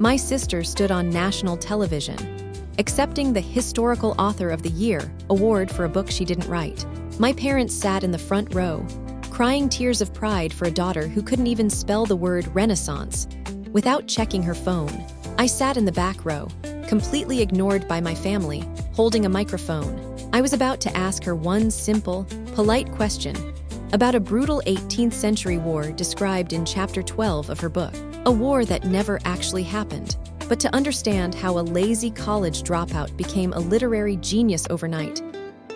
My sister stood on national television, accepting the Historical Author of the Year award for a book she didn't write. My parents sat in the front row, crying tears of pride for a daughter who couldn't even spell the word Renaissance without checking her phone. I sat in the back row, completely ignored by my family, holding a microphone. I was about to ask her one simple, polite question about a brutal 18th century war described in chapter 12 of her book, a war that never actually happened. But to understand how a lazy college dropout became a literary genius overnight,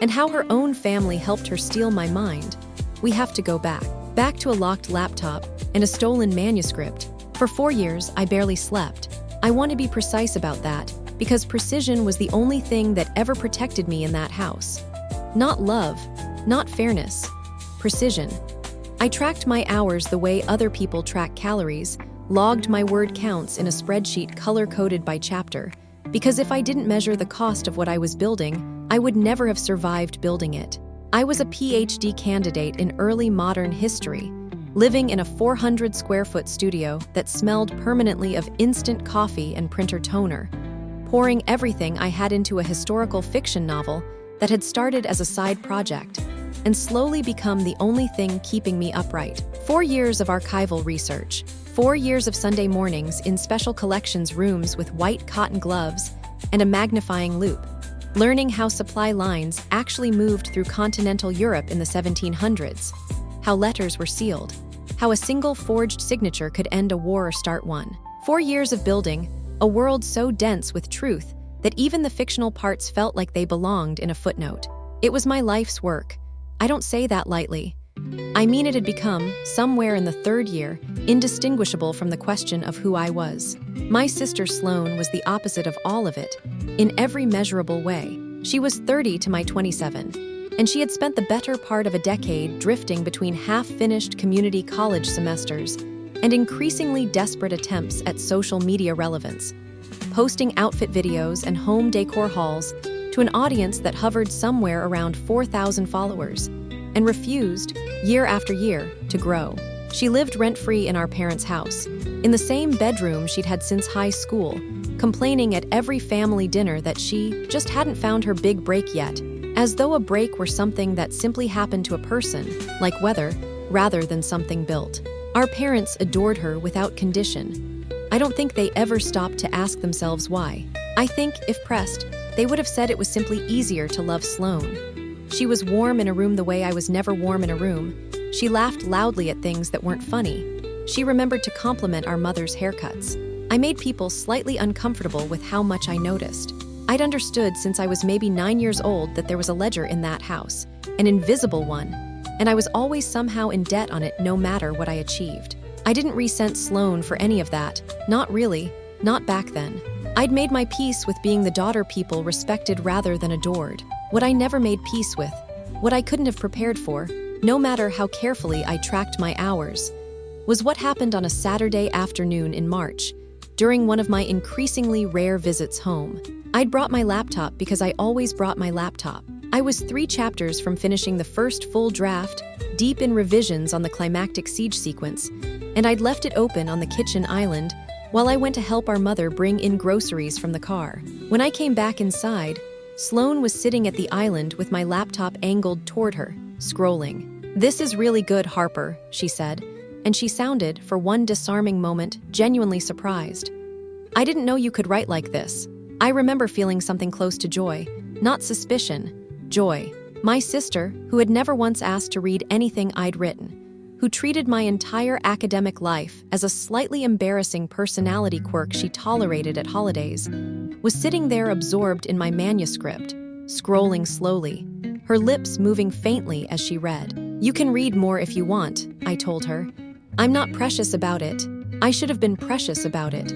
and how her own family helped her steal my mind, we have to go back to a locked laptop and a stolen manuscript. For 4 years, I barely slept. I want to be precise about that, because precision was the only thing that ever protected me in that house. Not love, not fairness, precision. I tracked my hours the way other people track calories, logged my word counts in a spreadsheet color-coded by chapter, because if I didn't measure the cost of what I was building, I would never have survived building it. I was a PhD candidate in early modern history, living in a 400-square-foot studio that smelled permanently of instant coffee and printer toner, pouring everything I had into a historical fiction novel that had started as a side project and slowly become the only thing keeping me upright. 4 years of archival research, 4 years of Sunday mornings in special collections rooms with white cotton gloves and a magnifying loupe, learning how supply lines actually moved through continental Europe in the 1700s, how letters were sealed, how a single forged signature could end a war or start one. 4 years of building a world so dense with truth that even the fictional parts felt like they belonged in a footnote. It was my life's work. I don't say that lightly. I mean, it had become, somewhere in the 3rd year, indistinguishable from the question of who I was. My sister Sloane was the opposite of all of it, in every measurable way. She was 30 to my 27, and she had spent the better part of a decade drifting between half-finished community college semesters and increasingly desperate attempts at social media relevance, posting outfit videos and home decor hauls to an audience that hovered somewhere around 4,000 followers and refused, year after year, to grow. She lived rent-free in our parents' house, in the same bedroom she'd had since high school, complaining at every family dinner that she just hadn't found her big break yet, as though a break were something that simply happened to a person, like weather, rather than something built. Our parents adored her without condition. I don't think they ever stopped to ask themselves why. I think, if pressed, they would have said it was simply easier to love Sloane. She was warm in a room the way I was never warm in a room. She laughed loudly at things that weren't funny. She remembered to compliment our mother's haircuts. I made people slightly uncomfortable with how much I noticed. I'd understood since I was maybe 9 years old that there was a ledger in that house, an invisible one, and I was always somehow in debt on it no matter what I achieved. I didn't resent Sloane for any of that, not really, not back then. I'd made my peace with being the daughter people respected rather than adored. What I never made peace with, what I couldn't have prepared for, no matter how carefully I tracked my hours, was what happened on a Saturday afternoon in March, during one of my increasingly rare visits home. I'd brought my laptop because I always brought my laptop. I was 3 chapters from finishing the first full draft, deep in revisions on the climactic siege sequence, and I'd left it open on the kitchen island while I went to help our mother bring in groceries from the car. When I came back inside, Sloane was sitting at the island with my laptop angled toward her, scrolling. "This is really good, Harper," she said, and she sounded, for one disarming moment, genuinely surprised. "I didn't know you could write like this." I remember feeling something close to joy, not suspicion, joy. My sister, who had never once asked to read anything I'd written, who treated my entire academic life as a slightly embarrassing personality quirk she tolerated at holidays, was sitting there absorbed in my manuscript, scrolling slowly, her lips moving faintly as she read. "You can read more if you want," I told her. "I'm not precious about it. I should have been precious about it."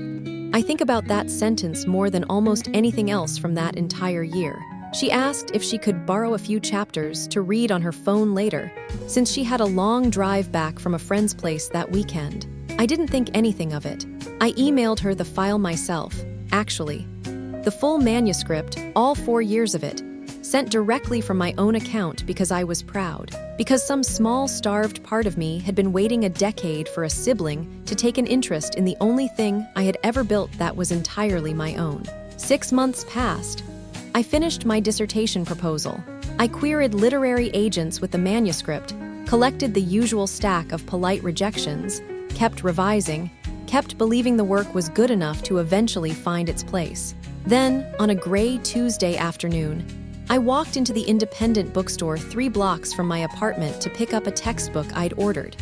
I think about that sentence more than almost anything else from that entire year. She asked if she could borrow a few chapters to read on her phone later, since she had a long drive back from a friend's place that weekend. I didn't think anything of it. I emailed her the file myself, actually. The full manuscript, all 4 years of it, sent directly from my own account because I was proud. because some small, starved part of me had been waiting a decade for a sibling to take an interest in the only thing I had ever built that was entirely my own. 6 months passed. I finished my dissertation proposal. I queried literary agents with the manuscript, collected the usual stack of polite rejections, kept revising, kept believing the work was good enough to eventually find its place. Then, on a gray Tuesday afternoon, I walked into the independent bookstore 3 blocks from my apartment to pick up a textbook I'd ordered,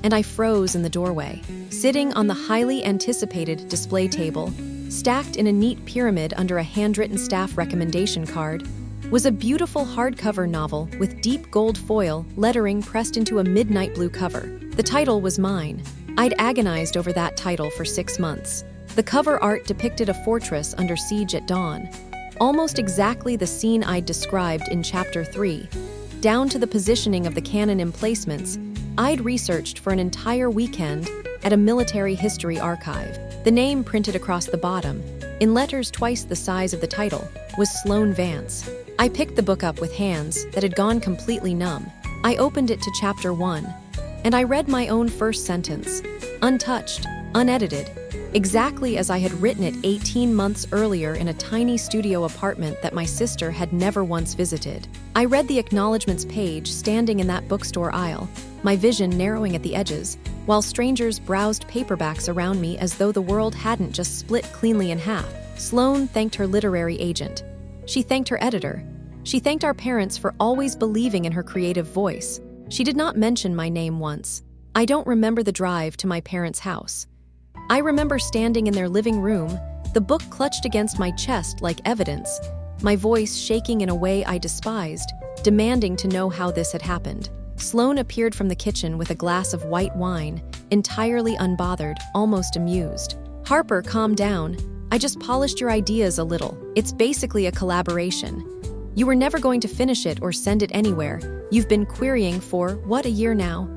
and I froze in the doorway. Sitting on the highly anticipated display table, stacked in a neat pyramid under a handwritten staff recommendation card, was a beautiful hardcover novel with deep gold foil lettering pressed into a midnight blue cover. The title was mine. I'd agonized over that title for 6 months. The cover art depicted a fortress under siege at dawn, almost exactly the scene I'd described in Chapter 3. Down to the positioning of the cannon emplacements, I'd researched for an entire weekend at a military history archive. The name printed across the bottom, in letters twice the size of the title, was Sloane Vance. I picked the book up with hands that had gone completely numb. I opened it to Chapter 1, and I read my own first sentence, untouched, unedited, exactly as I had written it 18 months earlier in a tiny studio apartment that my sister had never once visited. I read the acknowledgments page standing in that bookstore aisle, my vision narrowing at the edges, while strangers browsed paperbacks around me as though the world hadn't just split cleanly in half. Sloane thanked her literary agent. She thanked her editor. She thanked our parents for always believing in her creative voice. She did not mention my name once. I don't remember the drive to my parents' house. I remember standing in their living room, the book clutched against my chest like evidence, my voice shaking in a way I despised, demanding to know how this had happened. Sloane appeared from the kitchen with a glass of white wine, entirely unbothered, almost amused. "Harper, calm down. I just polished your ideas a little. It's basically a collaboration. You were never going to finish it or send it anywhere. You've been querying for, what, a year now?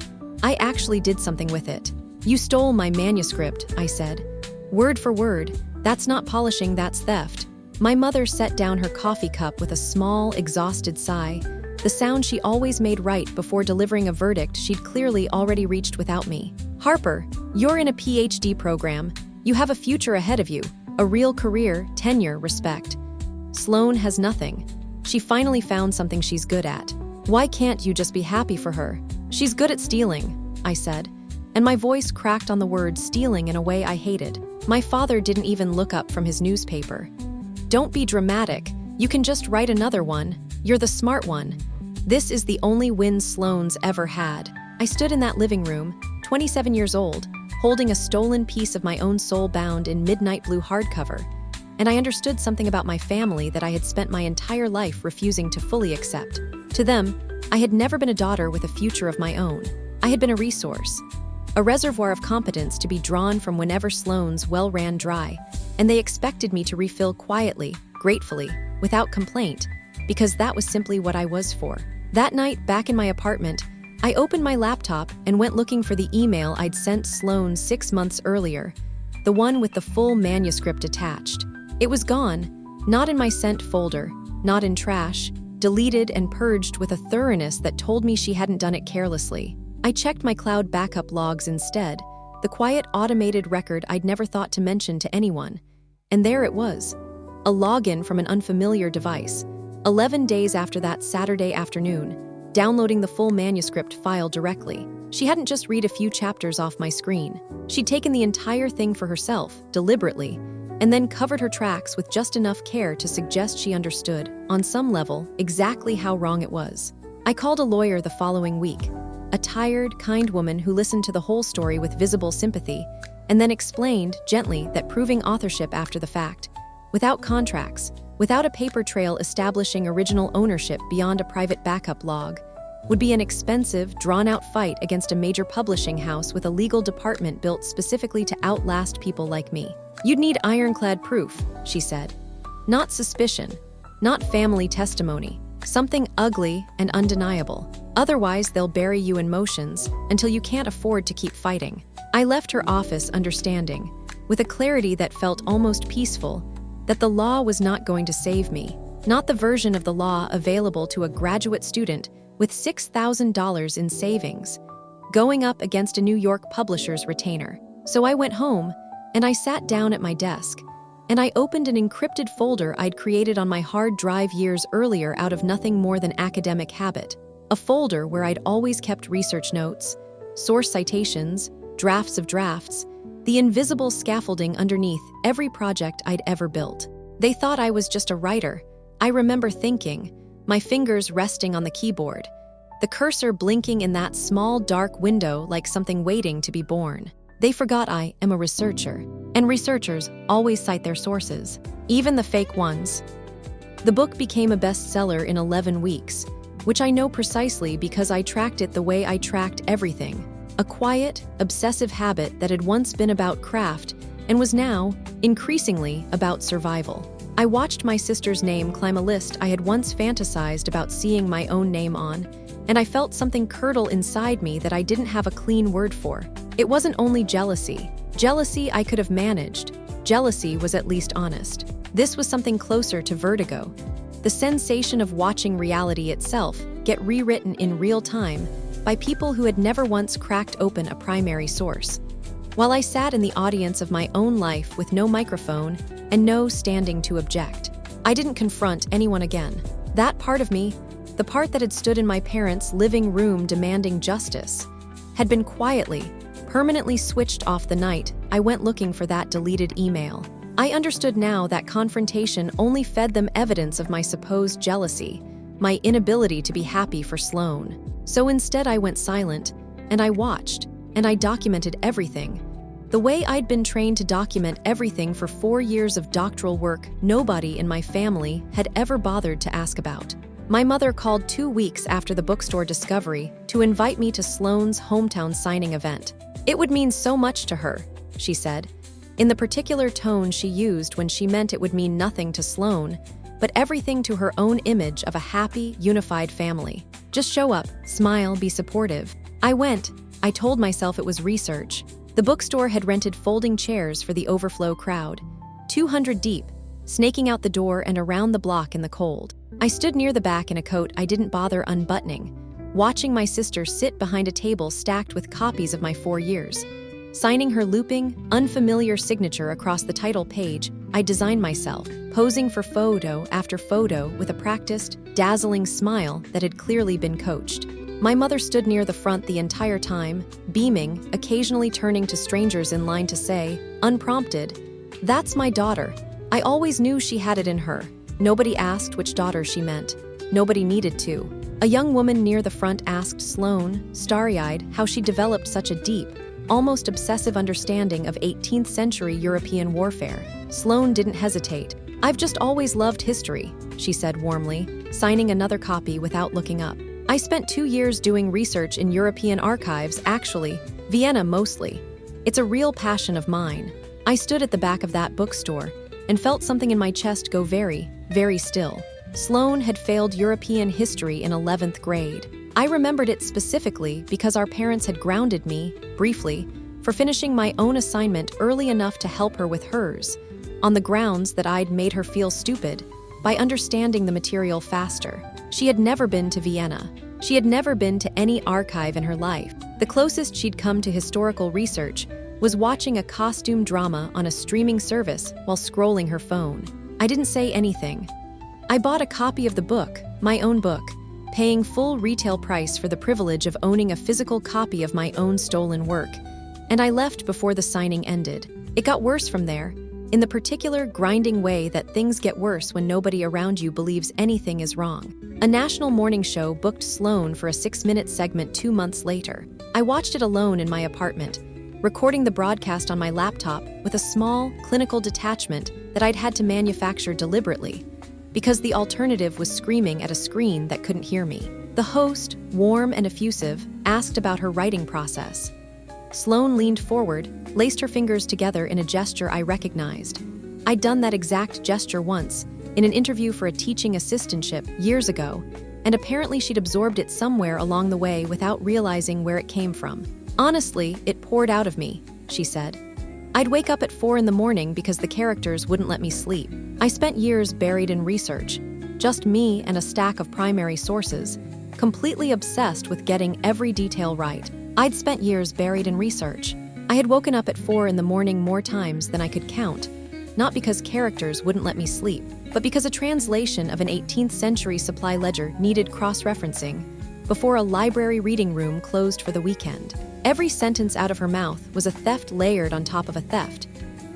I actually did something with it." "You stole my manuscript," I said. "Word for word. That's not polishing, that's theft." My mother set down her coffee cup with a small, exhausted sigh, the sound she always made right before delivering a verdict she'd clearly already reached without me. "Harper, you're in a PhD program. You have a future ahead of you, a real career, tenure, respect. Sloane has nothing. She finally found something she's good at. Why can't you just be happy for her? She's good at stealing," I said, and my voice cracked on the word stealing in a way I hated. My father didn't even look up from his newspaper. "Don't be dramatic. You can just write another one. You're the smart one." This is the only win Sloane's ever had. I stood in that living room, 27 years old, holding a stolen piece of my own soul bound in midnight blue hardcover, and I understood something about my family that I had spent my entire life refusing to fully accept. To them, I had never been a daughter with a future of my own. I had been a resource, a reservoir of competence to be drawn from whenever Sloane's well ran dry, and they expected me to refill quietly, gratefully, without complaint, because that was simply what I was for. That night, back in my apartment, I opened my laptop and went looking for the email I'd sent Sloane 6 months earlier, the one with the full manuscript attached. It was gone, not in my sent folder, not in trash, deleted and purged with a thoroughness that told me she hadn't done it carelessly. I checked my cloud backup logs instead, the quiet automated record I'd never thought to mention to anyone. And there it was, a login from an unfamiliar device, 11 days after that Saturday afternoon, downloading the full manuscript file directly. She hadn't just read a few chapters off my screen. She'd taken the entire thing for herself, deliberately, and then covered her tracks with just enough care to suggest she understood, on some level, exactly how wrong it was. I called a lawyer the following week, a tired, kind woman who listened to the whole story with visible sympathy, and then explained, gently, that proving authorship after the fact, without contracts, without a paper trail establishing original ownership beyond a private backup log, would be an expensive, drawn-out fight against a major publishing house with a legal department built specifically to outlast people like me. "You'd need ironclad proof," she said. "Not suspicion, not family testimony, something ugly and undeniable. Otherwise, they'll bury you in motions until you can't afford to keep fighting." I left her office understanding, with a clarity that felt almost peaceful, that the law was not going to save me, not the version of the law available to a graduate student with $6,000 in savings, going up against a New York publisher's retainer. So I went home, and I sat down at my desk, and I opened an encrypted folder I'd created on my hard drive years earlier out of nothing more than academic habit. A folder where I'd always kept research notes, source citations, drafts of drafts, the invisible scaffolding underneath every project I'd ever built. They thought I was just a writer. I remember thinking, my fingers resting on the keyboard, the cursor blinking in that small dark window like something waiting to be born. They forgot I am a researcher, and researchers always cite their sources, even the fake ones. The book became a bestseller in 11 weeks, which I know precisely because I tracked it the way I tracked everything. A quiet, obsessive habit that had once been about craft and was now, increasingly, about survival. I watched my sister's name climb a list I had once fantasized about seeing my own name on, and I felt something curdle inside me that I didn't have a clean word for. It wasn't only jealousy. Jealousy I could have managed. Jealousy was at least honest. This was something closer to vertigo. The sensation of watching reality itself get rewritten in real time by people who had never once cracked open a primary source. While I sat in the audience of my own life with no microphone and no standing to object, I didn't confront anyone again. That part of me, the part that had stood in my parents' living room demanding justice, had been quietly, permanently switched off the night I went looking for that deleted email. I understood now that confrontation only fed them evidence of my supposed jealousy, my inability to be happy for Sloan. So instead I went silent, and I watched, and I documented everything. The way I'd been trained to document everything for 4 years of doctoral work nobody in my family had ever bothered to ask about. My mother called 2 weeks after the bookstore discovery to invite me to Sloan's hometown signing event. It would mean so much to her, she said, in the particular tone she used when she meant it would mean nothing to Sloan, but everything to her own image of a happy, unified family. Just show up, smile, be supportive. I went. I told myself it was research. The bookstore had rented folding chairs for the overflow crowd, 200 deep, snaking out the door and around the block in the cold. I stood near the back in a coat I didn't bother unbuttoning, watching my sister sit behind a table stacked with copies of my 4 years. Signing her looping, unfamiliar signature across the title page, I designed myself, posing for photo after photo with a practiced, dazzling smile that had clearly been coached. My mother stood near the front the entire time, beaming, occasionally turning to strangers in line to say, unprompted, "That's my daughter." I always knew she had it in her. Nobody asked which daughter she meant. Nobody needed to. A young woman near the front asked Sloan, starry-eyed, how she developed such a deep, almost obsessive understanding of 18th century European warfare. Sloan didn't hesitate. "I've just always loved history," she said warmly, signing another copy without looking up. "I spent 2 years doing research in European archives, actually, Vienna mostly. It's a real passion of mine." I stood at the back of that bookstore and felt something in my chest go very, very still. Sloan had failed European history in 11th grade. I remembered it specifically because our parents had grounded me, briefly, for finishing my own assignment early enough to help her with hers, on the grounds that I'd made her feel stupid by understanding the material faster. She had never been to Vienna. She had never been to any archive in her life. The closest she'd come to historical research was watching a costume drama on a streaming service while scrolling her phone. I didn't say anything. I bought a copy of the book, my own book, paying full retail price for the privilege of owning a physical copy of my own stolen work, and I left before the signing ended. It got worse from there, in the particular grinding way that things get worse when nobody around you believes anything is wrong. A national morning show booked Sloan for a 6-minute segment 2 months later. I watched it alone in my apartment, recording the broadcast on my laptop with a small, clinical detachment that I'd had to manufacture deliberately, because the alternative was screaming at a screen that couldn't hear me. The host, warm and effusive, asked about her writing process. Sloan leaned forward, laced her fingers together in a gesture I recognized. I'd done that exact gesture once, in an interview for a teaching assistantship years ago, and apparently she'd absorbed it somewhere along the way without realizing where it came from. "Honestly, it poured out of me," she said. "I'd wake up at 4 in the morning because the characters wouldn't let me sleep. I spent years buried in research, just me and a stack of primary sources, completely obsessed with getting every detail right. I'd spent years buried in research. I had woken up at 4 in the morning more times than I could count, not because characters wouldn't let me sleep, but because a translation of an 18th century supply ledger needed cross-referencing before a library reading room closed for the weekend. Every sentence out of her mouth was a theft layered on top of a theft.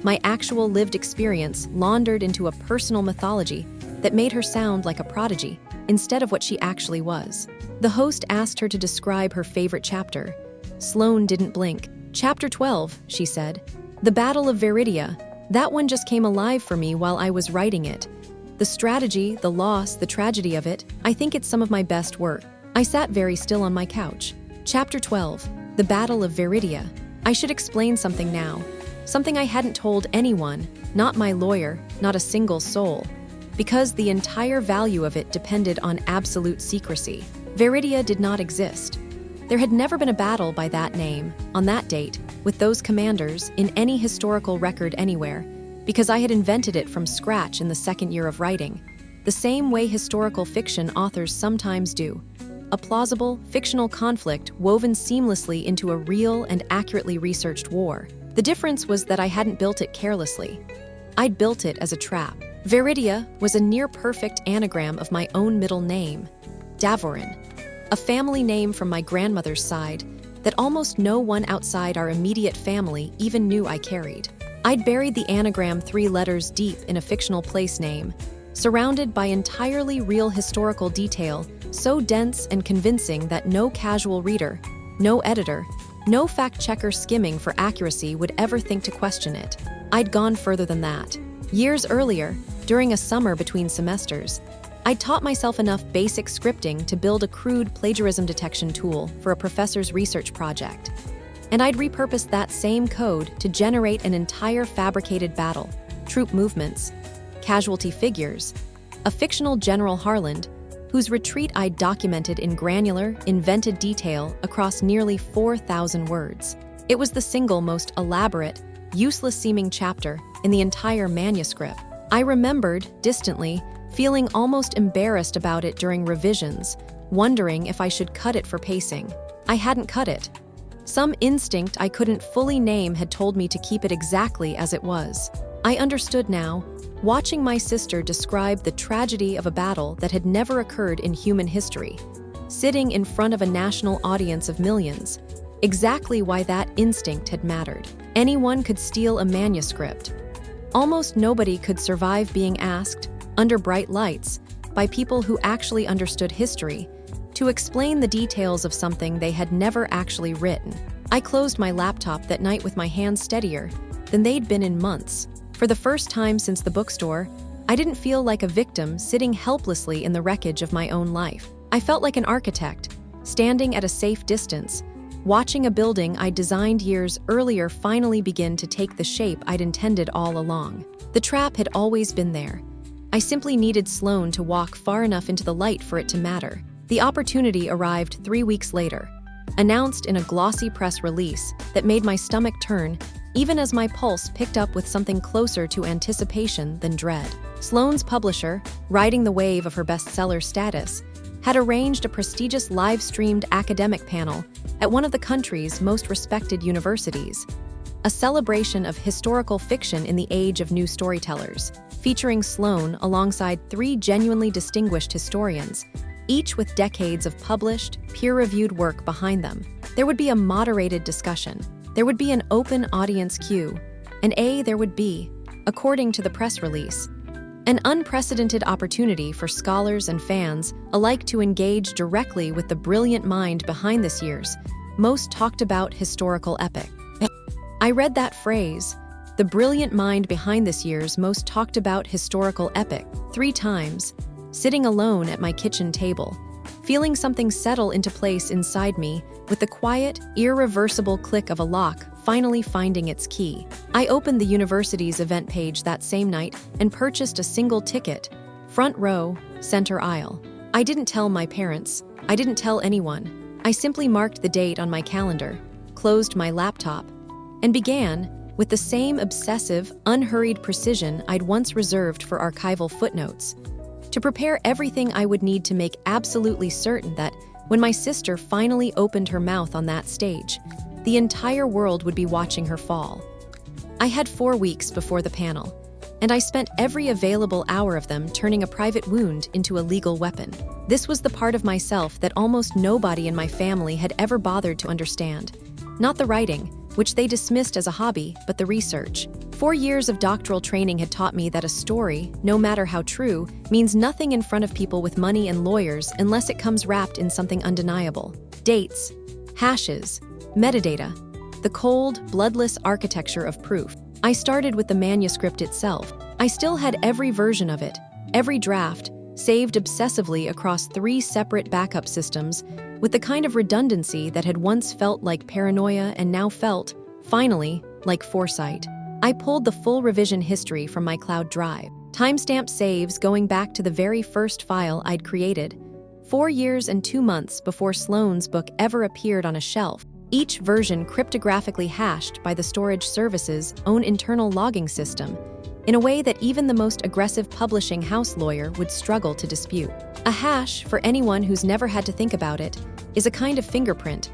My actual lived experience laundered into a personal mythology that made her sound like a prodigy instead of what she actually was. The host asked her to describe her favorite chapter. Sloane didn't blink. "Chapter 12, she said. "The Battle of Viridia. That one just came alive for me while I was writing it. The strategy, the loss, the tragedy of it, I think it's some of my best work." I sat very still on my couch. Chapter 12, The Battle of Viridia. I should explain something now. Something I hadn't told anyone, not my lawyer, not a single soul, because the entire value of it depended on absolute secrecy. Viridia did not exist. There had never been a battle by that name, on that date, with those commanders, in any historical record anywhere, because I had invented it from scratch in the second year of writing, the same way historical fiction authors sometimes do. A plausible, fictional conflict woven seamlessly into a real and accurately researched war. The difference was that I hadn't built it carelessly. I'd built it as a trap. Viridia was a near-perfect anagram of my own middle name, Davorin, a family name from my grandmother's side that almost no one outside our immediate family even knew I carried. I'd buried the anagram 3 letters deep in a fictional place name, surrounded by entirely real historical detail so dense and convincing that no casual reader, no editor, no fact-checker skimming for accuracy would ever think to question it. I'd gone further than that. Years earlier, during a summer between semesters, I'd taught myself enough basic scripting to build a crude plagiarism detection tool for a professor's research project. And I'd repurposed that same code to generate an entire fabricated battle, troop movements, casualty figures, a fictional General Harland, whose retreat I'd documented in granular, invented detail across nearly 4,000 words. It was the single most elaborate, useless-seeming chapter in the entire manuscript. I remembered, distantly, feeling almost embarrassed about it during revisions, wondering if I should cut it for pacing. I hadn't cut it. Some instinct I couldn't fully name had told me to keep it exactly as it was. I understood now, watching my sister describe the tragedy of a battle that had never occurred in human history, sitting in front of a national audience of millions, exactly why that instinct had mattered. Anyone could steal a manuscript. Almost nobody could survive being asked, under bright lights, by people who actually understood history, to explain the details of something they had never actually written. I closed my laptop that night with my hands steadier than they'd been in months. For the first time since the bookstore, I didn't feel like a victim sitting helplessly in the wreckage of my own life. I felt like an architect, standing at a safe distance, watching a building I designed years earlier finally begin to take the shape I'd intended all along. The trap had always been there. I simply needed Sloane to walk far enough into the light for it to matter. The opportunity arrived 3 weeks later, announced in a glossy press release that made my stomach turn even as my pulse picked up with something closer to anticipation than dread. Sloane's publisher, riding the wave of her bestseller status, had arranged a prestigious live-streamed academic panel at one of the country's most respected universities, a celebration of historical fiction in the age of new storytellers, featuring Sloane alongside 3 genuinely distinguished historians, each with decades of published, peer-reviewed work behind them. There would be a moderated discussion. There would be an open audience queue, and there would be, according to the press release, an unprecedented opportunity for scholars and fans alike to engage directly with the brilliant mind behind this year's most talked about historical epic. I read that phrase, the brilliant mind behind this year's most talked about historical epic, 3 times, sitting alone at my kitchen table, feeling something settle into place inside me with the quiet, irreversible click of a lock finally finding its key. I opened the university's event page that same night and purchased a single ticket, front row, center aisle. I didn't tell my parents. I didn't tell anyone. I simply marked the date on my calendar, closed my laptop, and began, with the same obsessive, unhurried precision I'd once reserved for archival footnotes, to prepare everything I would need to make absolutely certain that when my sister finally opened her mouth on that stage, the entire world would be watching her fall. I had 4 weeks before the panel, and I spent every available hour of them turning a private wound into a legal weapon. This was the part of myself that almost nobody in my family had ever bothered to understand. Not the writing, which they dismissed as a hobby, but the research. 4 years of doctoral training had taught me that a story, no matter how true, means nothing in front of people with money and lawyers unless it comes wrapped in something undeniable. Dates, hashes, metadata, the cold, bloodless architecture of proof. I started with the manuscript itself. I still had every version of it, every draft, saved obsessively across 3 separate backup systems, with the kind of redundancy that had once felt like paranoia and now felt, finally, like foresight. I pulled the full revision history from my cloud drive, timestamp saves going back to the very first file I'd created, 4 years and 2 months before Sloane's book ever appeared on a shelf, each version cryptographically hashed by the storage service's own internal logging system, in a way that even the most aggressive publishing house lawyer would struggle to dispute. A hash, for anyone who's never had to think about it, is a kind of fingerprint,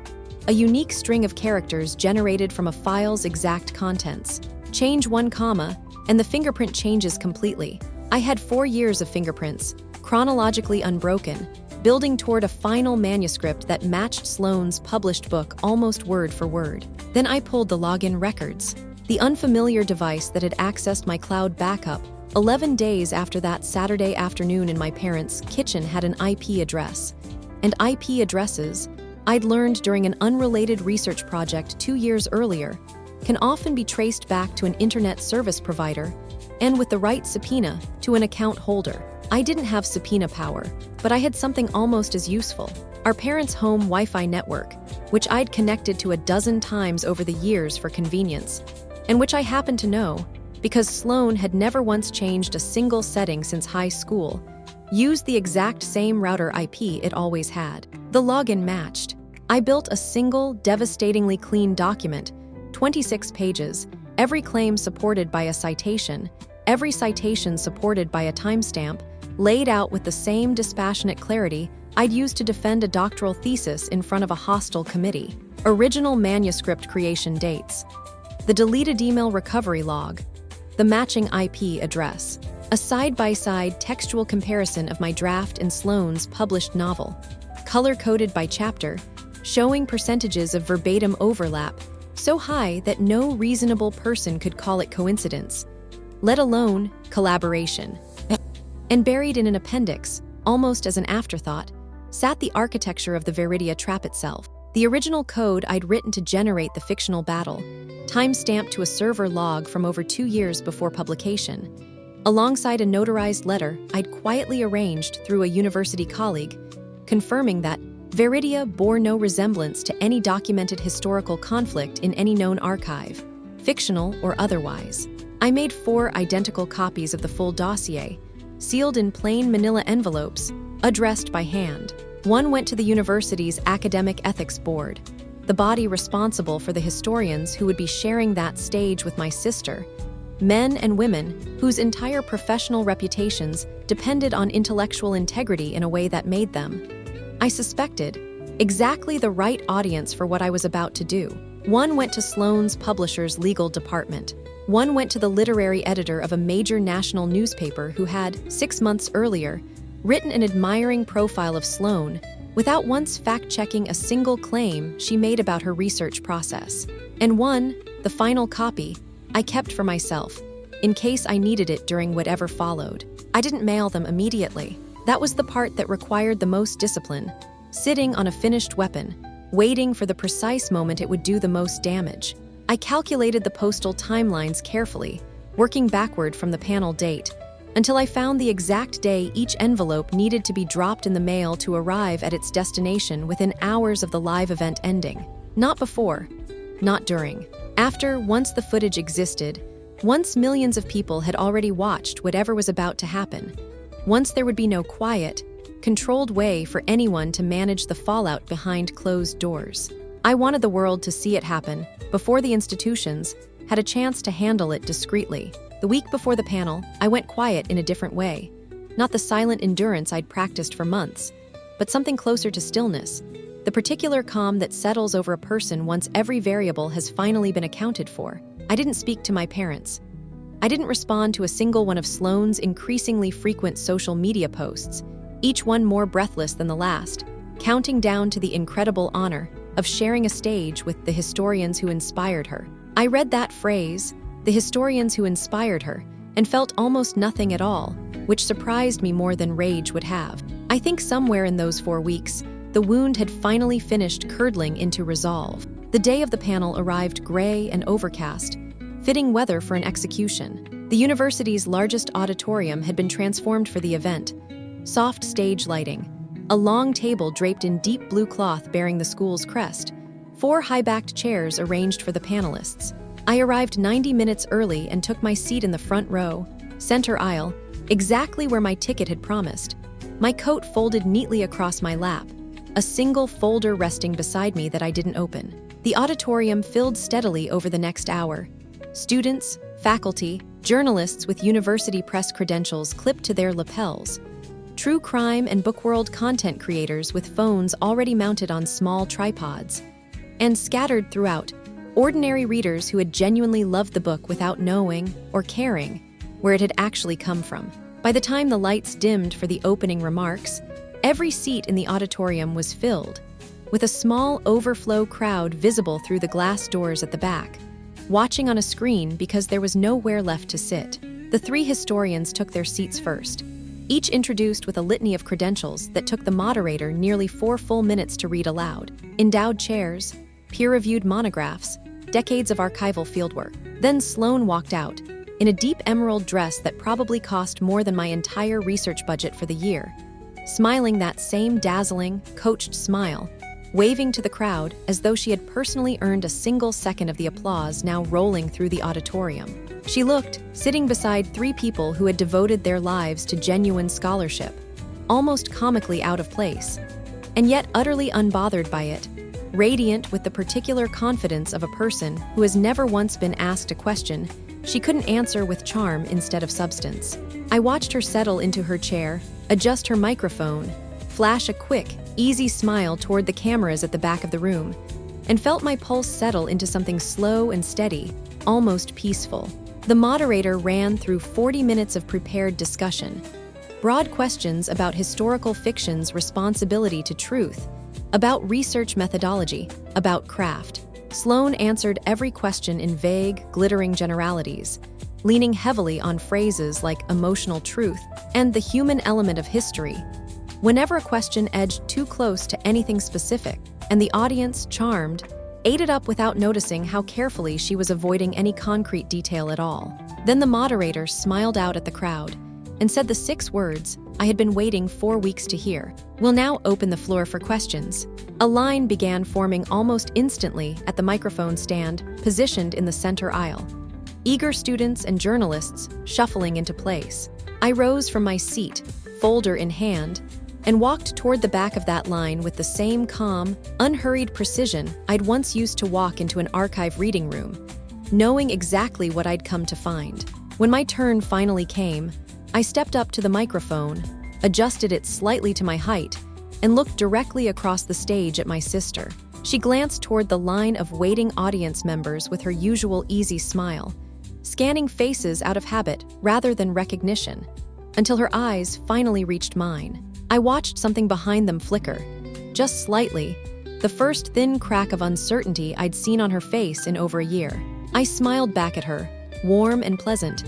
a unique string of characters generated from a file's exact contents. Change 1 comma, and the fingerprint changes completely. I had 4 years of fingerprints, chronologically unbroken, building toward a final manuscript that matched Sloane's published book almost word for word. Then I pulled the login records, the unfamiliar device that had accessed my cloud backup 11 days after that Saturday afternoon in my parents' kitchen had an IP address. And IP addresses, I'd learned during an unrelated research project 2 years earlier, can often be traced back to an internet service provider, and with the right subpoena, to an account holder. I didn't have subpoena power, but I had something almost as useful. Our parents' home Wi-Fi network, which I'd connected to a dozen times over the years for convenience, and which I happened to know, because Sloane had never once changed a single setting since high school, used the exact same router IP it always had. The login matched. I built a single, devastatingly clean document, 26 pages, every claim supported by a citation, every citation supported by a timestamp, laid out with the same dispassionate clarity I'd used to defend a doctoral thesis in front of a hostile committee. Original manuscript creation dates, the deleted email recovery log, the matching IP address, a side-by-side textual comparison of my draft and Sloane's published novel, color-coded by chapter, showing percentages of verbatim overlap so high that no reasonable person could call it coincidence, let alone collaboration. And buried in an appendix, almost as an afterthought, sat the architecture of the Veridia trap itself. The original code I'd written to generate the fictional battle, time-stamped to a server log from over 2 years before publication, alongside a notarized letter I'd quietly arranged through a university colleague, confirming that Veridia bore no resemblance to any documented historical conflict in any known archive, fictional or otherwise. I made 4 identical copies of the full dossier, sealed in plain manila envelopes, addressed by hand. One went to the university's academic ethics board, the body responsible for the historians who would be sharing that stage with my sister, men and women whose entire professional reputations depended on intellectual integrity in a way that made them, I suspected, exactly the right audience for what I was about to do. One went to Sloane's publisher's legal department. One went to the literary editor of a major national newspaper who had, 6 months earlier, written an admiring profile of Sloane without once fact-checking a single claim she made about her research process. And one, the final copy, I kept for myself, in case I needed it during whatever followed. I didn't mail them immediately. That was the part that required the most discipline, sitting on a finished weapon, waiting for the precise moment it would do the most damage. I calculated the postal timelines carefully, working backward from the panel date, until I found the exact day each envelope needed to be dropped in the mail to arrive at its destination within hours of the live event ending. Not before, not during. After, once the footage existed, once millions of people had already watched whatever was about to happen, once there would be no quiet, controlled way for anyone to manage the fallout behind closed doors. I wanted the world to see it happen before the institutions had a chance to handle it discreetly. The week before the panel, I went quiet in a different way. not the silent endurance I'd practiced for months, but something closer to stillness, the particular calm that settles over a person once every variable has finally been accounted for. I didn't speak to my parents. I didn't respond to a single one of Sloane's increasingly frequent social media posts, each one more breathless than the last, counting down to the incredible honor of sharing a stage with the historians who inspired her. I read that phrase, the historians who inspired her, and felt almost nothing at all, which surprised me more than rage would have. I think somewhere in those 4 weeks, the wound had finally finished curdling into resolve. The day of the panel arrived gray and overcast, fitting weather for an execution. The university's largest auditorium had been transformed for the event. Soft stage lighting, a long table draped in deep blue cloth bearing the school's crest, 4 high-backed chairs arranged for the panelists. I arrived 90 minutes early and took my seat in the front row, center aisle, exactly where my ticket had promised. My coat folded neatly across my lap, a single folder resting beside me that I didn't open. The auditorium filled steadily over the next hour. Students, faculty, journalists with university press credentials clipped to their lapels. True crime and bookworld content creators with phones already mounted on small tripods. And scattered throughout, ordinary readers who had genuinely loved the book without knowing or caring where it had actually come from. By the time the lights dimmed for the opening remarks, every seat in the auditorium was filled, with a small overflow crowd visible through the glass doors at the back, watching on a screen because there was nowhere left to sit. The 3 historians took their seats first, each introduced with a litany of credentials that took the moderator nearly 4 full minutes to read aloud. Endowed chairs, peer-reviewed monographs, decades of archival fieldwork. Then Sloane walked out, in a deep emerald dress that probably cost more than my entire research budget for the year, smiling that same dazzling, coached smile, waving to the crowd as though she had personally earned a single second of the applause now rolling through the auditorium. She looked, sitting beside 3 people who had devoted their lives to genuine scholarship, almost comically out of place, and yet utterly unbothered by it, radiant with the particular confidence of a person who has never once been asked a question she couldn't answer with charm instead of substance. I watched her settle into her chair, adjust her microphone, flash a quick, easy smile toward the cameras at the back of the room, and felt my pulse settle into something slow and steady, almost peaceful. The moderator ran through 40 minutes of prepared discussion, broad questions about historical fiction's responsibility to truth, about research methodology, about craft. Sloane answered every question in vague, glittering generalities, leaning heavily on phrases like emotional truth and the human element of history. Whenever a question edged too close to anything specific, and the audience, charmed, ate it up without noticing how carefully she was avoiding any concrete detail at all. Then the moderator smiled out at the crowd and said the 6 words I had been waiting 4 weeks to hear. "We'll now open the floor for questions." A line began forming almost instantly at the microphone stand, positioned in the center aisle. Eager students and journalists shuffling into place. I rose from my seat, folder in hand, and walked toward the back of that line with the same calm, unhurried precision I'd once used to walk into an archive reading room, knowing exactly what I'd come to find. When my turn finally came, I stepped up to the microphone, adjusted it slightly to my height, and looked directly across the stage at my sister. She glanced toward the line of waiting audience members with her usual easy smile, scanning faces out of habit rather than recognition, until her eyes finally reached mine. I watched something behind them flicker, just slightly, the first thin crack of uncertainty I'd seen on her face in over a year. I smiled back at her, warm and pleasant,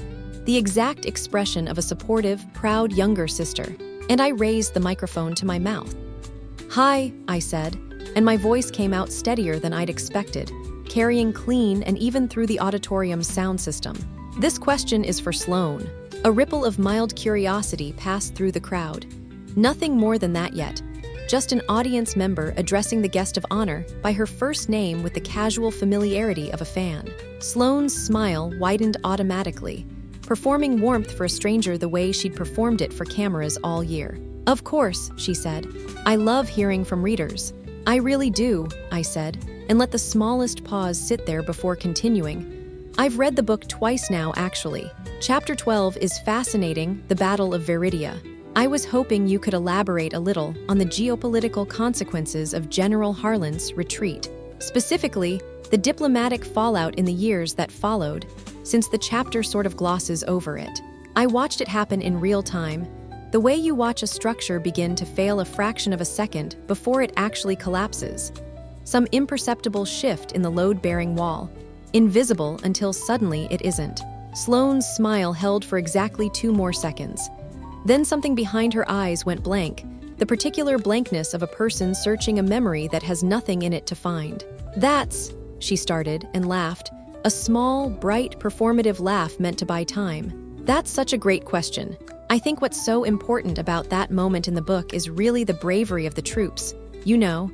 the exact expression of a supportive, proud younger sister, and I raised the microphone to my mouth. "Hi," I said, and my voice came out steadier than I'd expected, carrying clean and even through the auditorium's sound system. "This question is for Sloane." A ripple of mild curiosity passed through the crowd. Nothing more than that yet, just an audience member addressing the guest of honor by her first name with the casual familiarity of a fan. Sloane's smile widened automatically, performing warmth for a stranger the way she'd performed it for cameras all year. "Of course," she said. "I love hearing from readers." "I really do," I said, and let the smallest pause sit there before continuing. "I've read the book twice now, actually. Chapter 12 is fascinating, The Battle of Viridia. I was hoping you could elaborate a little on the geopolitical consequences of General Harlan's retreat, specifically the diplomatic fallout in the years that followed, since the chapter sort of glosses over it. I watched it happen in real time, the way you watch a structure begin to fail a fraction of a second before it actually collapses. Some imperceptible shift in the load-bearing wall, invisible until suddenly it isn't. Sloane's smile held for exactly 2 more seconds. Then something behind her eyes went blank, the particular blankness of a person searching a memory that has nothing in it to find. "That's," she started and laughed, a small, bright, performative laugh meant to buy time. "That's such a great question. I think what's so important about that moment in the book is really the bravery of the troops. You know,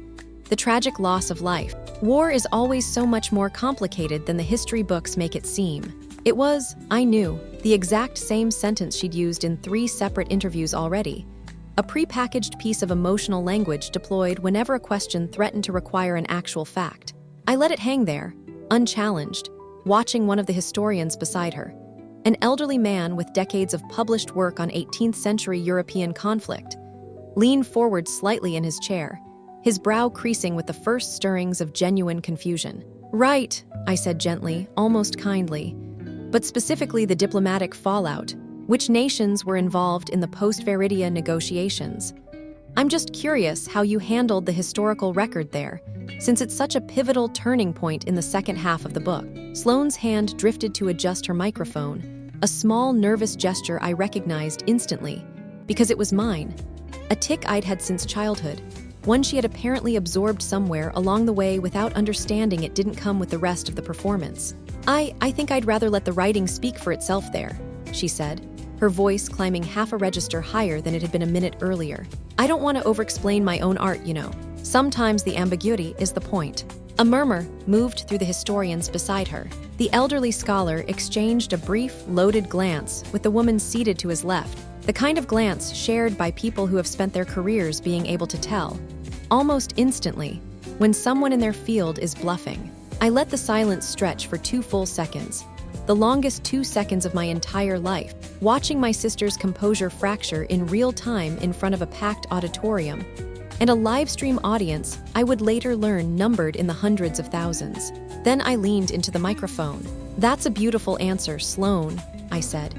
the tragic loss of life. War is always so much more complicated than the history books make it seem." It was, I knew, the exact same sentence she'd used in 3 separate interviews already. A prepackaged piece of emotional language deployed whenever a question threatened to require an actual fact. I let it hang there, unchallenged, watching one of the historians beside her. An elderly man with decades of published work on 18th century European conflict leaned forward slightly in his chair, his brow creasing with the first stirrings of genuine confusion. "Right," I said gently, almost kindly, "but specifically the diplomatic fallout. Which nations were involved in the post-Veridia negotiations? I'm just curious how you handled the historical record there, since it's such a pivotal turning point in the second half of the book." Sloane's hand drifted to adjust her microphone, a small, nervous gesture I recognized instantly, because it was mine. A tic I'd had since childhood, one she had apparently absorbed somewhere along the way without understanding it didn't come with the rest of the performance. I think I'd rather let the writing speak for itself there," she said, her voice climbing half a register higher than it had been a minute earlier. "I don't want to over-explain my own art, you know. Sometimes the ambiguity is the point." A murmur moved through the historians beside her. The elderly scholar exchanged a brief, loaded glance with the woman seated to his left, the kind of glance shared by people who have spent their careers being able to tell, almost instantly, when someone in their field is bluffing. I let the silence stretch for 2 full seconds, the longest 2 seconds of my entire life, watching my sister's composure fracture in real time in front of a packed auditorium, and a live stream audience I would later learn numbered in the hundreds of thousands. Then I leaned into the microphone. "That's a beautiful answer, Sloane," I said.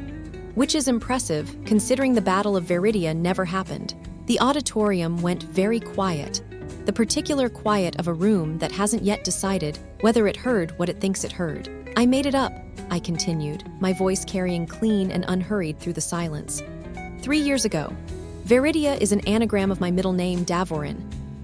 "Which is impressive, considering the Battle of Veridia never happened." The auditorium went very quiet, the particular quiet of a room that hasn't yet decided whether it heard what it thinks it heard. "I made it up," I continued, my voice carrying clean and unhurried through the silence. 3 years ago. Veridia is an anagram of my middle name, Davorin.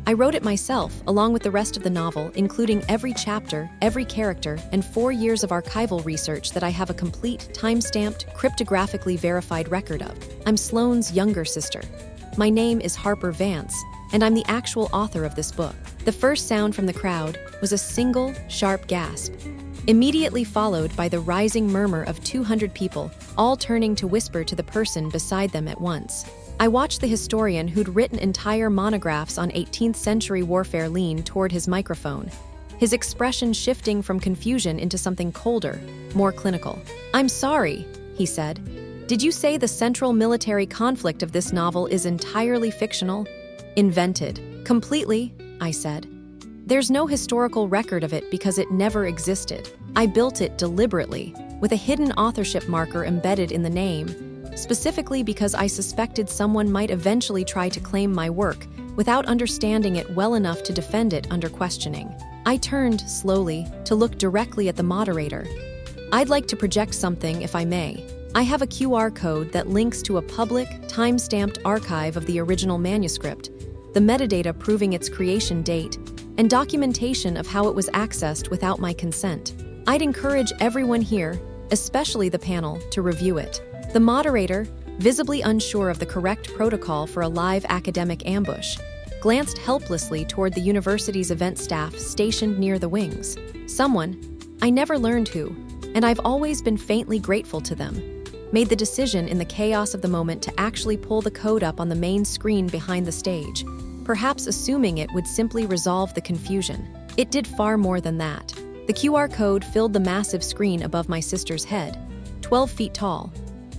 I wrote it myself, along with the rest of the novel, including every chapter, every character, and 4 years of archival research that I have a complete, time-stamped, cryptographically verified record of. I'm Sloane's younger sister. My name is Harper Vance, and I'm the actual author of this book. The first sound from the crowd was a single, sharp gasp, immediately followed by the rising murmur of 200 people, all turning to whisper to the person beside them at once. I watched the historian who'd written entire monographs on 18th century warfare lean toward his microphone, his expression shifting from confusion into something colder, more clinical. "I'm sorry," he said. "Did you say the central military conflict of this novel is entirely fictional?" "Invented. Completely," I said. "There's no historical record of it because it never existed. I built it deliberately, with a hidden authorship marker embedded in the name, specifically because I suspected someone might eventually try to claim my work without understanding it well enough to defend it under questioning." I turned, slowly, to look directly at the moderator. "I'd like to project something, if I may. I have a QR code that links to a public, time-stamped archive of the original manuscript, the metadata proving its creation date, and documentation of how it was accessed without my consent. I'd encourage everyone here, especially the panel, to review it." The moderator, visibly unsure of the correct protocol for a live academic ambush, glanced helplessly toward the university's event staff stationed near the wings. Someone, I never learned who, and I've always been faintly grateful to them, made the decision in the chaos of the moment to actually pull the code up on the main screen behind the stage, perhaps assuming it would simply resolve the confusion. It did far more than that. The QR code filled the massive screen above my sister's head, 12 feet tall.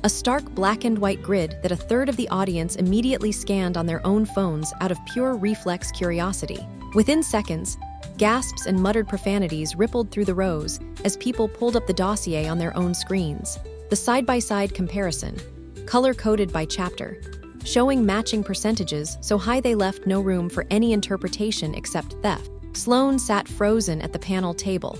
a stark black and white grid that a third of the audience immediately scanned on their own phones out of pure reflex curiosity. Within seconds, gasps and muttered profanities rippled through the rows as people pulled up the dossier on their own screens. The side-by-side comparison, color-coded by chapter, showing matching percentages so high they left no room for any interpretation except theft. Sloane sat frozen at the panel table,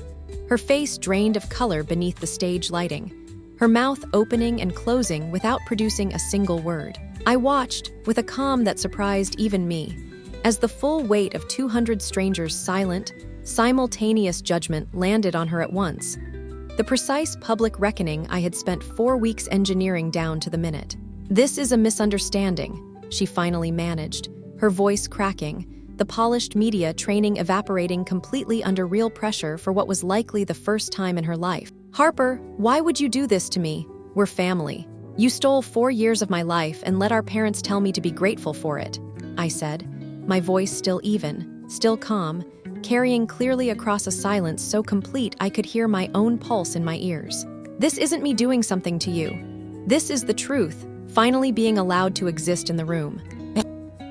her face drained of color beneath the stage lighting, her mouth opening and closing without producing a single word. I watched, with a calm that surprised even me, as the full weight of 200 strangers' silent, simultaneous judgment landed on her at once. The precise public reckoning I had spent 4 weeks engineering down to the minute. "This is a misunderstanding," she finally managed, her voice cracking, the polished media training evaporating completely under real pressure for what was likely the first time in her life. "Harper, why would you do this to me? We're family. You stole 4 years of my life and let our parents tell me to be grateful for it," I said, my voice still even, still calm, carrying clearly across a silence so complete I could hear my own pulse in my ears. "This isn't me doing something to you. This is the truth, finally being allowed to exist in the room."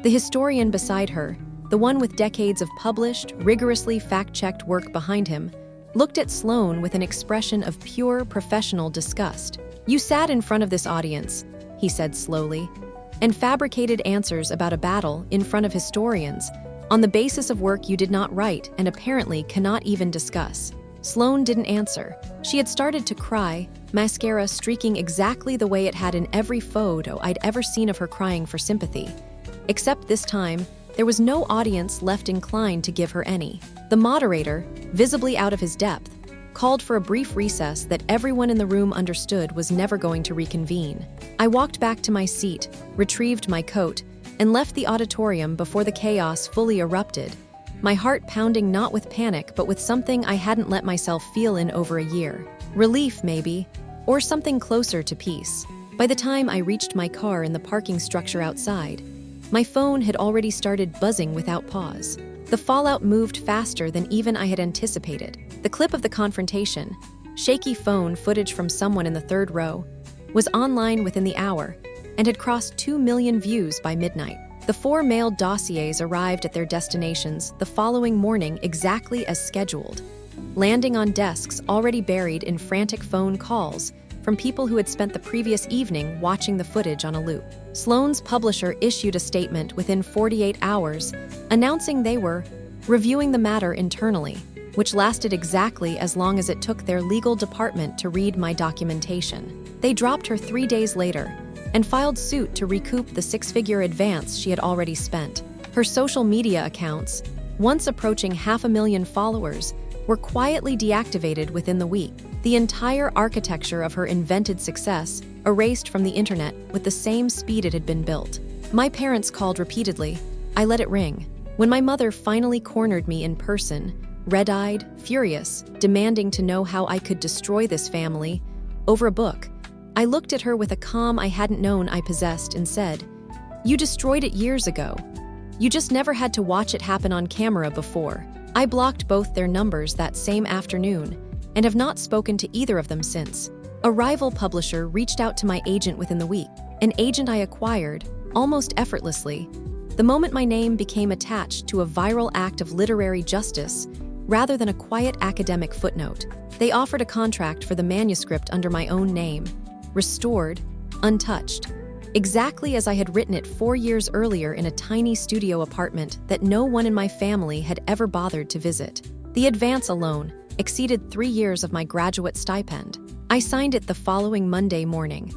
The historian beside her, the one with decades of published, rigorously fact-checked work behind him, looked at Sloane with an expression of pure professional disgust. "You sat in front of this audience," he said slowly, "and fabricated answers about a battle in front of historians on the basis of work you did not write and apparently cannot even discuss." Sloane didn't answer. She had started to cry, mascara streaking exactly the way it had in every photo I'd ever seen of her crying for sympathy. Except this time, there was no audience left inclined to give her any. The moderator, visibly out of his depth, called for a brief recess that everyone in the room understood was never going to reconvene. I walked back to my seat, retrieved my coat, and left the auditorium before the chaos fully erupted, my heart pounding not with panic but with something I hadn't let myself feel in over a year. Relief, maybe, or something closer to peace. By the time I reached my car in the parking structure outside, my phone had already started buzzing without pause. The fallout moved faster than even I had anticipated. The clip of the confrontation, shaky phone footage from someone in the third row, was online within the hour and had crossed 2 million views by midnight. The 4 mailed dossiers arrived at their destinations the following morning exactly as scheduled, landing on desks already buried in frantic phone calls from people who had spent the previous evening watching the footage on a loop. Sloane's publisher issued a statement within 48 hours, announcing they were reviewing the matter internally, which lasted exactly as long as it took their legal department to read my documentation. They dropped her 3 days later and filed suit to recoup the 6-figure advance she had already spent. Her social media accounts, once approaching 500,000 followers, were quietly deactivated within the week. The entire architecture of her invented success erased from the internet with the same speed it had been built. My parents called repeatedly. I let it ring. When my mother finally cornered me in person, red-eyed, furious, demanding to know how I could destroy this family over a book, I looked at her with a calm I hadn't known I possessed and said, "You destroyed it years ago. You just never had to watch it happen on camera before." I blocked both their numbers that same afternoon and have not spoken to either of them since. A rival publisher reached out to my agent within the week, an agent I acquired, almost effortlessly, the moment my name became attached to a viral act of literary justice rather than a quiet academic footnote. They offered a contract for the manuscript under my own name, restored, untouched, exactly as I had written it 4 years earlier in a tiny studio apartment that no one in my family had ever bothered to visit. The advance alone exceeded 3 years of my graduate stipend. I signed it the following Monday morning.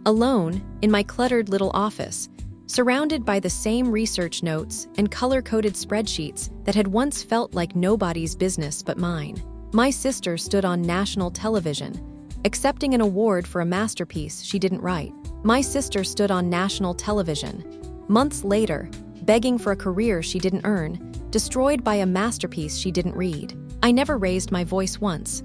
Alone, in my cluttered little office, surrounded by the same research notes and color-coded spreadsheets that had once felt like nobody's business but mine. My sister stood on national television, accepting an award for a masterpiece she didn't write. My sister stood on national television, months later, begging for a career she didn't earn, destroyed by a masterpiece she didn't read. I never raised my voice once.